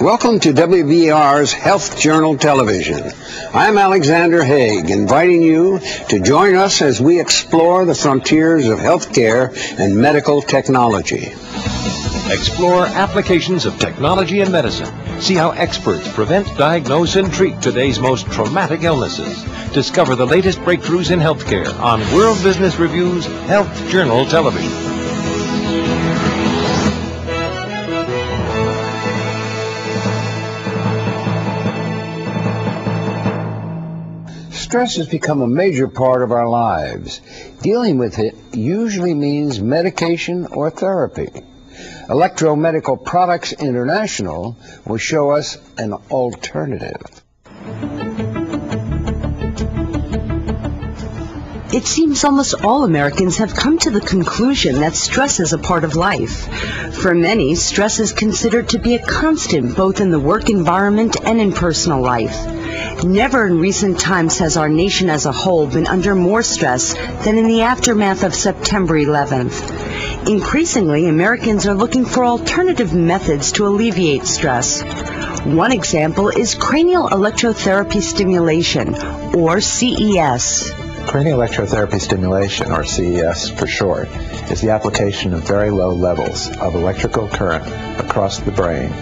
Welcome to WBR's Health Journal Television. I'm Alexander Haig, inviting you to join us as we explore the frontiers of healthcare and medical technology. Explore applications of technology in medicine. See how experts prevent, diagnose, and treat today's most traumatic illnesses. Discover the latest breakthroughs in healthcare on World Business Review's Health Journal Television. Stress has become a major part of our lives. Dealing with it usually means medication or therapy. Electromedical Products International will show us an alternative. It seems almost all Americans have come to the conclusion that stress is a part of life. For many, stress is considered to be a constant both in the work environment and in personal life. Never in recent times has our nation as a whole been under more stress than in the aftermath of September 11th. Increasingly, Americans are looking for alternative methods to alleviate stress. One example is cranial electrotherapy stimulation, or CES. Cranial electrotherapy stimulation, or CES for short, is the application of very low levels of electrical current across the brain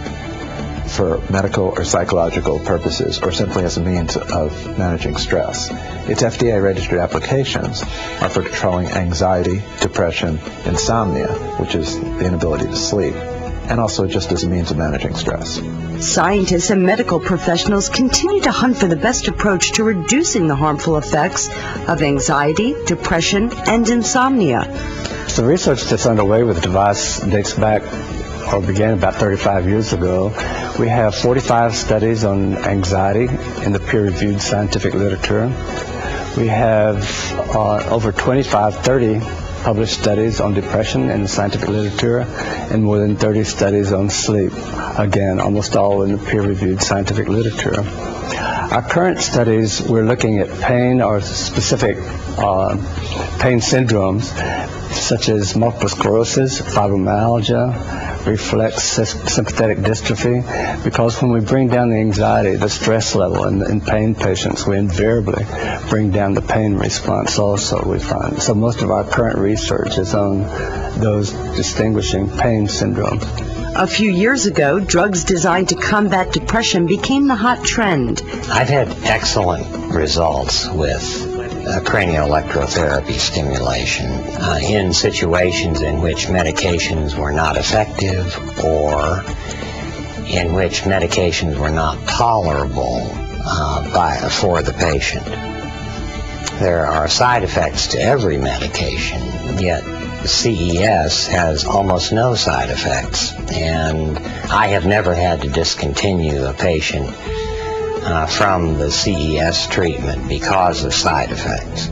for medical or psychological purposes, or simply as a means of managing stress. Its FDA-registered applications are for controlling anxiety, depression, insomnia, which is the inability to sleep, and also just as a means of managing stress. Scientists and medical professionals continue to hunt for the best approach to reducing the harmful effects of anxiety, depression, and insomnia. The research that's underway with the device dates back or began about 35 years ago. We have 45 studies on anxiety in the peer-reviewed scientific literature. We have over 30 published studies on depression in the scientific literature, and more than 30 studies on sleep, again, almost all in the peer-reviewed scientific literature. Our current studies, we're looking at pain or specific pain syndromes, such as multiple sclerosis, fibromyalgia, reflex sympathetic dystrophy, because when we bring down the anxiety, the stress level in pain patients, we invariably bring down the pain response also, we find. So most of our current research is on those distinguishing pain syndromes. A few years ago, drugs designed to combat depression became the hot trend. I've had excellent results with cranial electrotherapy stimulation in situations in which medications were not effective or in which medications were not tolerable for the patient. There are side effects to every medication, yet CES has almost no side effects, and I have never had to discontinue a patient from the CES treatment because of side effects.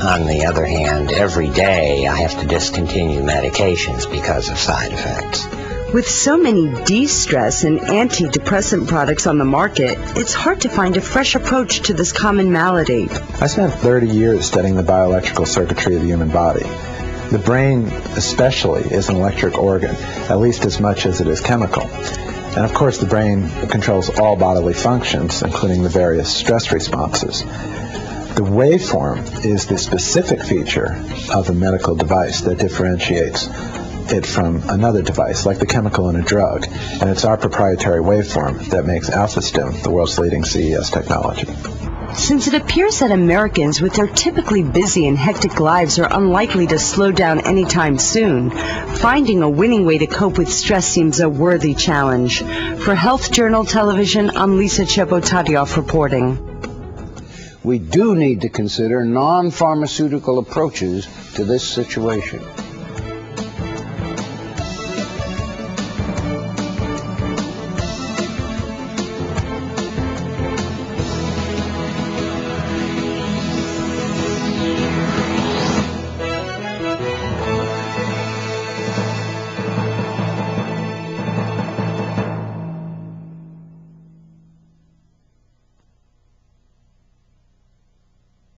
On the other hand, every day I have to discontinue medications because of side effects. With so many de-stress and antidepressant products on the market, it's hard to find a fresh approach to this common malady. I spent 30 years studying the bioelectrical circuitry of the human body. The brain especially is an electric organ, at least as much as it is chemical. And of course the brain controls all bodily functions, including the various stress responses. The waveform is the specific feature of a medical device that differentiates it from another device, like the chemical in a drug. And it's our proprietary waveform that makes Alpha-Stim the world's leading CES technology. Since it appears that Americans with their typically busy and hectic lives are unlikely to slow down anytime soon, finding a winning way to cope with stress seems a worthy challenge. For Health Journal Television, I'm Lisa Chebotaryov reporting. We do need to consider non-pharmaceutical approaches to this situation.